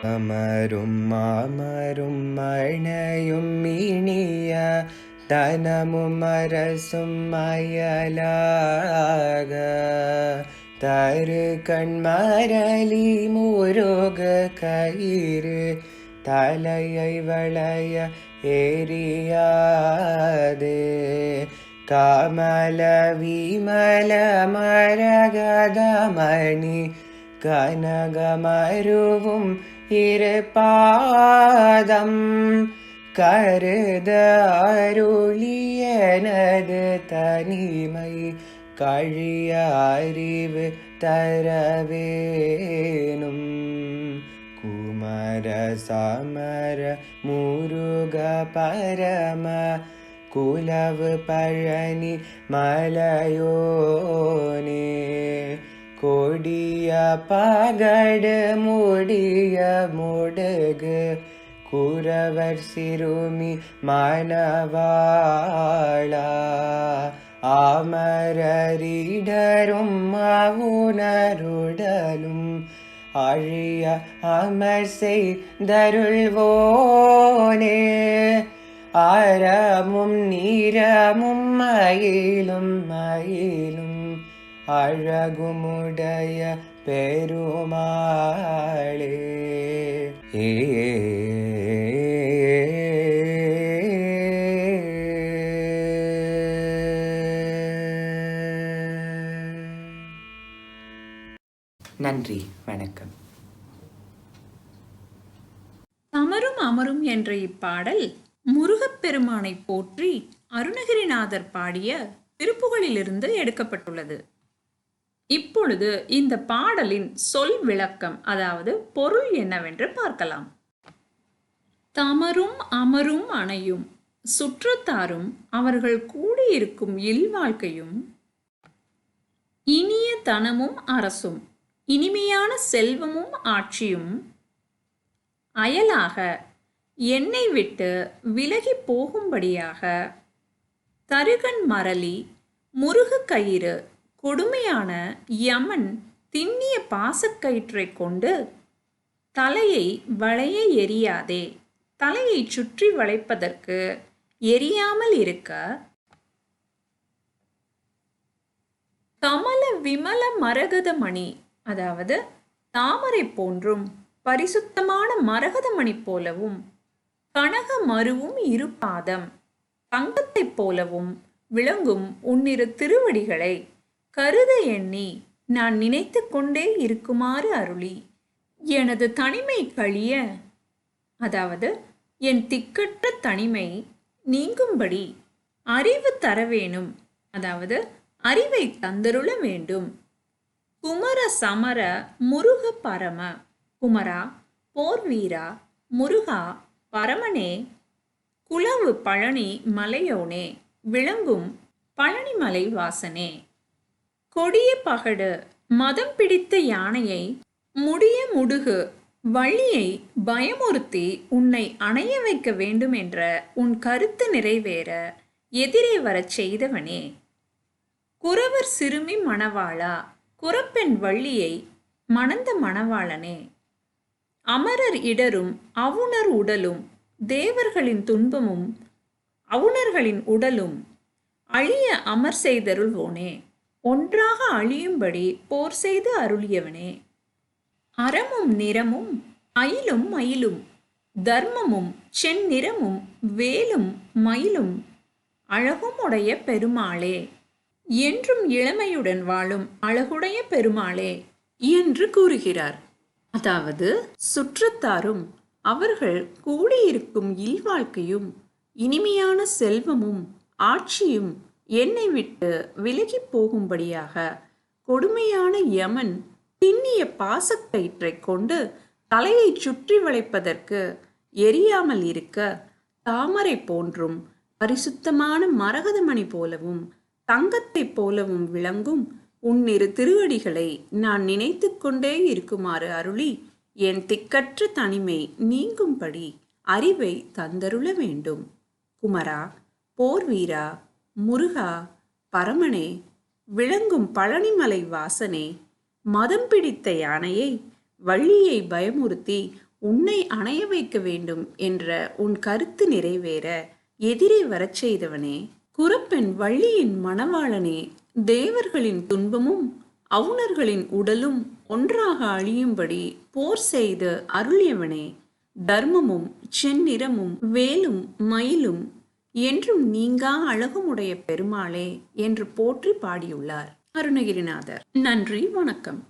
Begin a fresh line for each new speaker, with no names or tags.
அமரும் மாமரும் மழையும் இனிய தனமும் அரசும் அயலாக தரு கண்மரளி முருக கயிறு தலையை வளைய ஏறியாதே காமல விமல மரகதமணி கனகமருவும் இரு பாதம் கருத அருளியனது தனிமை கழிய அறிவு தரவேனும் குமர சமர முருக பரம குலவு பழனி மலையோனே கொடிய பகடு முடிய முடுகு குரவர் சிறுமி மணவாளா அமரரிடரும் அவுணருடலும் அழிய அமர் செய்தருள்வோனே அறமும் நீரமும் மயிலும் மயிலும் அழகுமுடைய பெருமாளே. நன்றி, வணக்கம்.
தமரும் அமரும் என்ற இப்பாடல் முருகப்பெருமானை போற்றி அருணகிரிநாதர் பாடிய திருப்புகழிலிருந்து எடுக்கப்பட்டுள்ளது. இப்பொழுது இந்த பாடலின் சொல் விளக்கம், அதாவது பொருள் என்னவென்று பார்க்கலாம். தமரும் அமரும் அணையும் சுற்றத்தாரும் அவர்கள் கூடியிருக்கும் இல்வாழ்க்கையும் இனிய தனமும் அரசும் இனிமையான செல்வமும் ஆட்சியும் அயலாக என்னை விட்டு விலகி போகும்படியாக தருகன் மரளி முருக கயிறு கொடுமையான யமன் திண்ணிய பாசக்கயிற்றை கொண்டு தலையை வளைய எரியாதே, தலையை சுற்றி வளைப்பதற்கு எரியாமல் இருக்க கமல விமல மரகதமணி, அதாவது தாமரை போன்றும் பரிசுத்தமான மரகதமணி போலவும் கனக மருவும் இரு பாதம் தங்கத்தைப் போலவும் விளங்கும் உன்னிரு திருவடிகளை கருத எண்ணி நான் நினைத்து கொண்டே இருக்குமாறு அருளி எனது தனிமை கழிய, அதாவது என் திக்கற்ற தனிமை நீங்கும்படி அறிவு தரவேணும், அதாவது அறிவை தந்தருள வேண்டும். குமர சமர முருக பரம, குமரா போர் வீரா, முருகா பரமனே, குலவு பழனி மலையோனே, விளங்கும் பழனிமலை வாசனே, கொடிய பகடு மதம் பிடித்த யானையை முடிய முடுகு வள்ளியை பயமுறுத்தி உன்னை அணைய வைக்க வேண்டும் என்ற உன் கருத்து நிறைவேற எதிரே வரச் செய்தவனே, குரவர் சிறுமி மணவாளா, குரப்பெண் வள்ளியை மணந்த மணவாளனே, அமரர் இடரும் அவுணர் உடலும் தேவர்களின் துன்பமும் அவுணர்களின் உடலும் அழிய அமர் செய்தருள்வோனே, ஒன்றாக அழியும்படி போர் செய்து அருளியவனே, அறமும் நிறமும் அயிலும் மயிலும் தர்மமும் செந்நிறமும் வேலும் மயிலும் அழகும் உடைய பெருமாளே, என்றும் இளமையுடன் வாழும் அழகுடைய பெருமாளே என்று கூறுகிறார். அதாவது சுற்றத்தாரும் அவர்கள் கூடியிருக்கும் இல்வாழ்க்கையும் இனிமையான செல்வமும் ஆட்சியும் என்னை விட்டு விலகி போகும்படியாக கொடுமையான யமன் திண்ணிய பாசக்கயிற்றை கொண்டு தலையை சுற்றி வளைப்பதற்கு எரியாமல் இருக்க தாமரை போன்றும் பரிசுத்தமான மரகதமணி போலவும் தங்கத்தைப் போலவும் விளங்கும் உன்னிரு திருவடிகளை நான் நினைத்து கொண்டே இருக்குமாறு அருளி என் திக்கற்ற தனிமை நீங்கும்படி அறிவை தந்தருள வேண்டும். குமரா போர் வீரா, முருகா பரமனே, விளங்கும் பழனிமலை வாசனே, மதம் பிடித்த யானையை வள்ளியை பயமுறுத்தி உன்னை அணைய வைக்க வேண்டும் என்ற உன் கருத்து நிறைவேற எதிரே வரச் செய்தவனே, குரப்பெண் வள்ளியின் மணவாளனே, தேவர்களின் துன்பமும் அவுணர்களின் உடலும் ஒன்றாக அழியும்படி போர் செய்து அருளியவனே, தர்மமும் செந்நிறமும் வேலும் மயிலும் என்றும் நீங்கா அழகுமுடைய பெருமாளே என்று போற்றி பாடியுள்ளார் அருணகிரிநாதர். நன்றி, வணக்கம்.